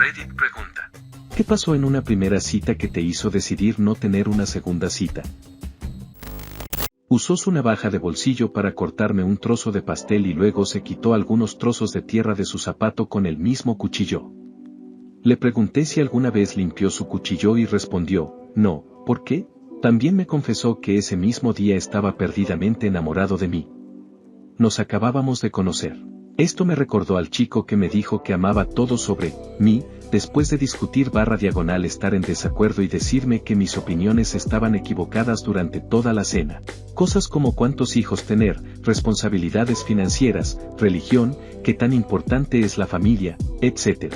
Reddit pregunta: ¿qué pasó en una primera cita que te hizo decidir no tener una segunda cita? Usó su navaja de bolsillo para cortarme un trozo de pastel y luego se quitó algunos trozos de tierra de su zapato con el mismo cuchillo. Le pregunté si alguna vez limpió su cuchillo y respondió, no, ¿por qué? También me confesó que ese mismo día estaba perdidamente enamorado de mí. Nos acabábamos de conocer. Esto me recordó al chico que me dijo que amaba todo sobre mí, después de discutir / estar en desacuerdo y decirme que mis opiniones estaban equivocadas durante toda la cena. Cosas como cuántos hijos tener, responsabilidades financieras, religión, qué tan importante es la familia, etc.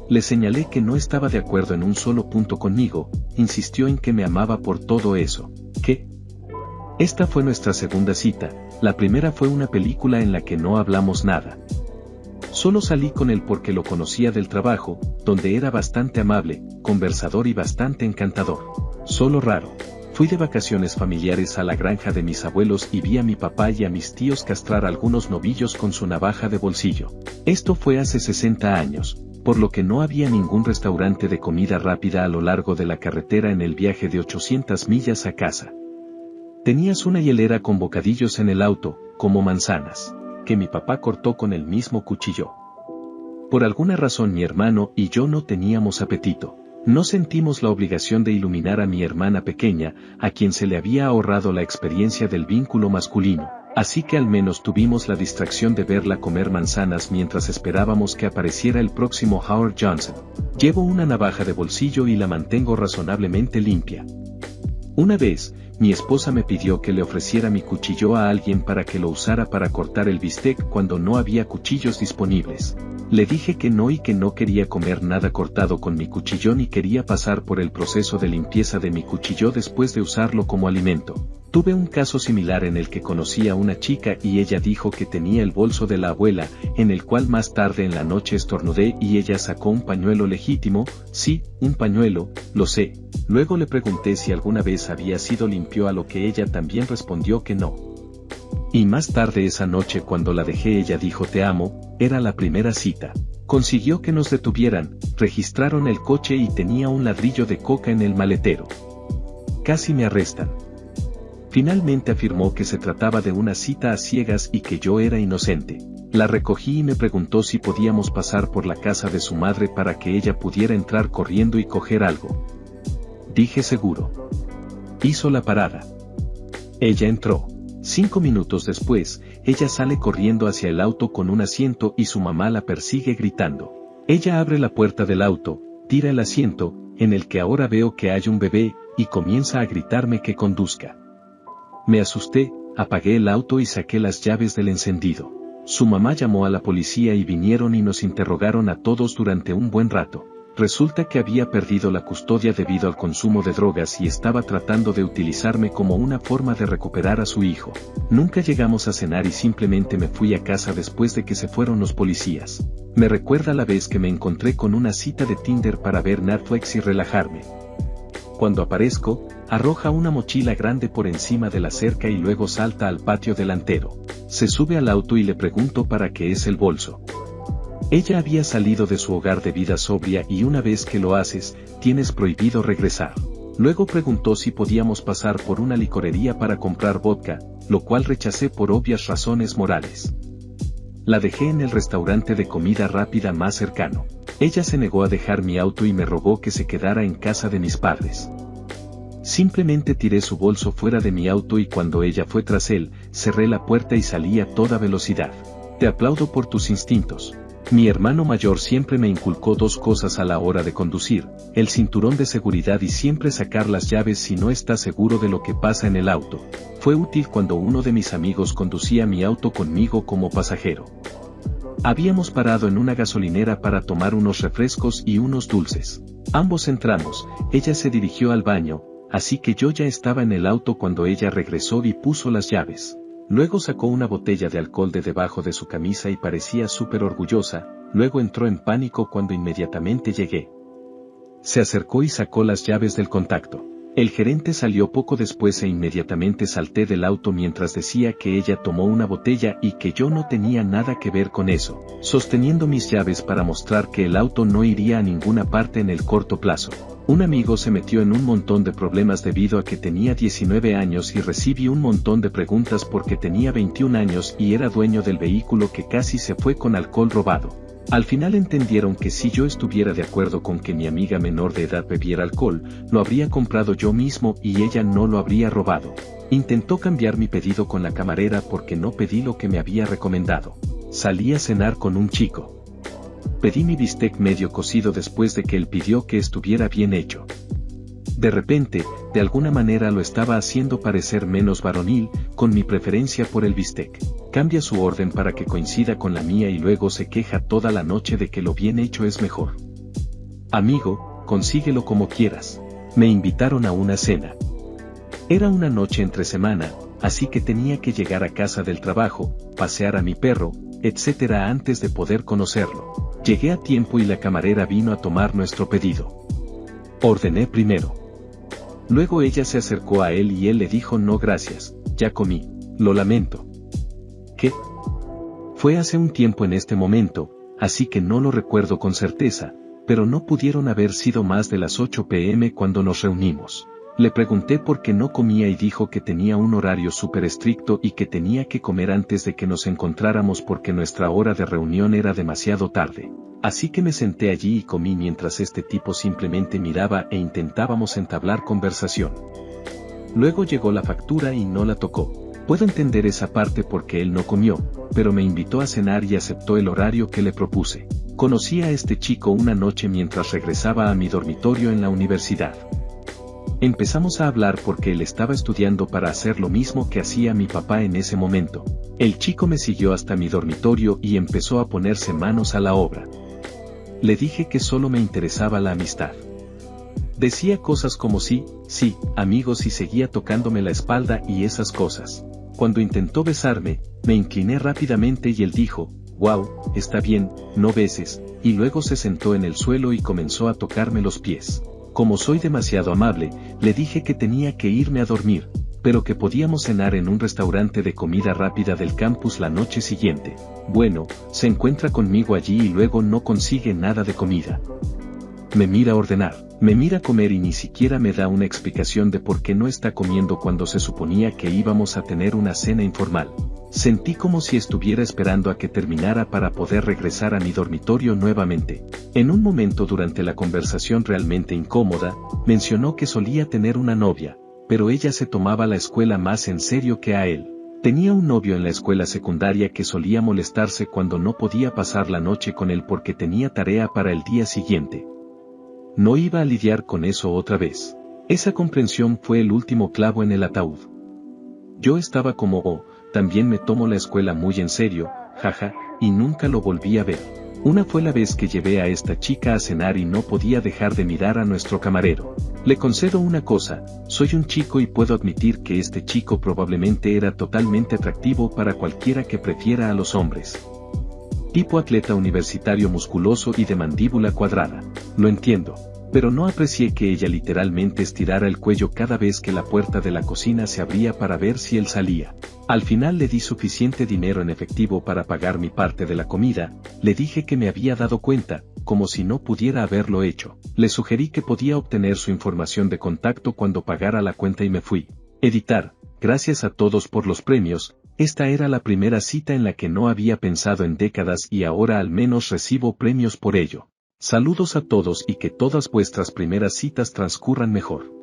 Le señalé que no estaba de acuerdo en un solo punto conmigo, insistió en que me amaba por todo eso. ¿Qué? Esta fue nuestra segunda cita, la primera fue una película en la que no hablamos nada. Solo salí con él porque lo conocía del trabajo, donde era bastante amable, conversador y bastante encantador. Solo raro. Fui de vacaciones familiares a la granja de mis abuelos y vi a mi papá y a mis tíos castrar algunos novillos con su navaja de bolsillo. Esto fue hace 60 años, por lo que no había ningún restaurante de comida rápida a lo largo de la carretera en el viaje de 800 millas a casa. Tenías una hielera con bocadillos en el auto, como manzanas, que mi papá cortó con el mismo cuchillo. Por alguna razón mi hermano y yo no teníamos apetito. No sentimos la obligación de iluminar a mi hermana pequeña, a quien se le había ahorrado la experiencia del vínculo masculino, así que al menos tuvimos la distracción de verla comer manzanas mientras esperábamos que apareciera el próximo Howard Johnson. Llevo una navaja de bolsillo y la mantengo razonablemente limpia. Una vez, mi esposa me pidió que le ofreciera mi cuchillo a alguien para que lo usara para cortar el bistec cuando no había cuchillos disponibles. Le dije que no y que no quería comer nada cortado con mi cuchillo ni quería pasar por el proceso de limpieza de mi cuchillo después de usarlo como alimento. Tuve un caso similar en el que conocí a una chica y ella dijo que tenía el bolso de la abuela, en el cual más tarde en la noche estornudé y ella sacó un pañuelo legítimo. Sí, un pañuelo, lo sé. Luego le pregunté si alguna vez había sido limpio, a lo que ella también respondió que no. Y más tarde esa noche cuando la dejé ella dijo te amo, era la primera cita. Consiguió que nos detuvieran, registraron el coche y tenía un ladrillo de coca en el maletero. Casi me arrestan. Finalmente afirmó que se trataba de una cita a ciegas y que yo era inocente. La recogí y me preguntó si podíamos pasar por la casa de su madre para que ella pudiera entrar corriendo y coger algo. Dije seguro. Hizo la parada. Ella entró. 5 minutos después, ella sale corriendo hacia el auto con un asiento y su mamá la persigue gritando. Ella abre la puerta del auto, tira el asiento, en el que ahora veo que hay un bebé, y comienza a gritarme que conduzca. Me asusté, apagué el auto y saqué las llaves del encendido. Su mamá llamó a la policía y vinieron y nos interrogaron a todos durante un buen rato. Resulta que había perdido la custodia debido al consumo de drogas y estaba tratando de utilizarme como una forma de recuperar a su hijo. Nunca llegamos a cenar y simplemente me fui a casa después de que se fueron los policías. Me recuerda la vez que me encontré con una cita de Tinder para ver Netflix y relajarme. Cuando aparezco, arroja una mochila grande por encima de la cerca y luego salta al patio delantero. Se sube al auto y le pregunto para qué es el bolso. Ella había salido de su hogar de vida sobria y una vez que lo haces, tienes prohibido regresar. Luego preguntó si podíamos pasar por una licorería para comprar vodka, lo cual rechacé por obvias razones morales. La dejé en el restaurante de comida rápida más cercano. Ella se negó a dejar mi auto y me rogó que se quedara en casa de mis padres. Simplemente tiré su bolso fuera de mi auto y cuando ella fue tras él, cerré la puerta y salí a toda velocidad. Te aplaudo por tus instintos. Mi hermano mayor siempre me inculcó 2 cosas a la hora de conducir, el cinturón de seguridad y siempre sacar las llaves si no estás seguro de lo que pasa en el auto. Fue útil cuando uno de mis amigos conducía mi auto conmigo como pasajero. Habíamos parado en una gasolinera para tomar unos refrescos y unos dulces. Ambos entramos, ella se dirigió al baño, así que yo ya estaba en el auto cuando ella regresó y puso las llaves. Luego sacó una botella de alcohol de debajo de su camisa y parecía súper orgullosa, luego entró en pánico cuando inmediatamente llegué. Se acercó y sacó las llaves del contacto. El gerente salió poco después e inmediatamente salté del auto mientras decía que ella tomó una botella y que yo no tenía nada que ver con eso, sosteniendo mis llaves para mostrar que el auto no iría a ninguna parte en el corto plazo. Un amigo se metió en un montón de problemas debido a que tenía 19 años y recibí un montón de preguntas porque tenía 21 años y era dueño del vehículo que casi se fue con alcohol robado. Al final entendieron que si yo estuviera de acuerdo con que mi amiga menor de edad bebiera alcohol, lo habría comprado yo mismo y ella no lo habría robado. Intentó cambiar mi pedido con la camarera porque no pedí lo que me había recomendado. Salí a cenar con un chico. Pedí mi bistec medio cocido después de que él pidió que estuviera bien hecho. De repente, de alguna manera lo estaba haciendo parecer menos varonil, con mi preferencia por el bistec. Cambia su orden para que coincida con la mía y luego se queja toda la noche de que lo bien hecho es mejor. Amigo, consíguelo como quieras. Me invitaron a una cena. Era una noche entre semana, así que tenía que llegar a casa del trabajo, pasear a mi perro, etc. antes de poder conocerlo. Llegué a tiempo y la camarera vino a tomar nuestro pedido. Ordené primero. Luego ella se acercó a él y él le dijo no gracias, ya comí, lo lamento. ¿Qué? Fue hace un tiempo en este momento, así que no lo recuerdo con certeza, pero no pudieron haber sido más de las 8 p.m. cuando nos reunimos. Le pregunté por qué no comía y dijo que tenía un horario súper estricto y que tenía que comer antes de que nos encontráramos porque nuestra hora de reunión era demasiado tarde. Así que me senté allí y comí mientras este tipo simplemente miraba e intentábamos entablar conversación. Luego llegó la factura y no la tocó. Puedo entender esa parte porque él no comió, pero me invitó a cenar y aceptó el horario que le propuse. Conocí a este chico una noche mientras regresaba a mi dormitorio en la universidad. Empezamos a hablar porque él estaba estudiando para hacer lo mismo que hacía mi papá en ese momento. El chico me siguió hasta mi dormitorio y empezó a ponerse manos a la obra. Le dije que solo me interesaba la amistad. Decía cosas como sí, amigos y seguía tocándome la espalda y esas cosas. Cuando intentó besarme, me incliné rápidamente y él dijo, wow, está bien, no beses, y luego se sentó en el suelo y comenzó a tocarme los pies. Como soy demasiado amable, le dije que tenía que irme a dormir, pero que podíamos cenar en un restaurante de comida rápida del campus la noche siguiente. Bueno, se encuentra conmigo allí y luego no consigue nada de comida. Me mira a ordenar, me mira a comer y ni siquiera me da una explicación de por qué no está comiendo cuando se suponía que íbamos a tener una cena informal. Sentí como si estuviera esperando a que terminara para poder regresar a mi dormitorio nuevamente. En un momento durante la conversación realmente incómoda, mencionó que solía tener una novia, pero ella se tomaba la escuela más en serio que a él. Tenía un novio en la escuela secundaria que solía molestarse cuando no podía pasar la noche con él porque tenía tarea para el día siguiente. No iba a lidiar con eso otra vez. Esa comprensión fue el último clavo en el ataúd. Yo estaba como, también me tomo la escuela muy en serio, jaja, y nunca lo volví a ver. Una fue la vez que llevé a esta chica a cenar y no podía dejar de mirar a nuestro camarero. Le concedo una cosa, soy un chico y puedo admitir que este chico probablemente era totalmente atractivo para cualquiera que prefiera a los hombres. Tipo atleta universitario musculoso y de mandíbula cuadrada. Lo entiendo. Pero no aprecié que ella literalmente estirara el cuello cada vez que la puerta de la cocina se abría para ver si él salía. Al final le di suficiente dinero en efectivo para pagar mi parte de la comida, le dije que me había dado cuenta, como si no pudiera haberlo hecho. Le sugerí que podía obtener su información de contacto cuando pagara la cuenta y me fui. Editar, gracias a todos por los premios, esta era la primera cita en la que no había pensado en décadas y ahora al menos recibo premios por ello. Saludos a todos y que todas vuestras primeras citas transcurran mejor.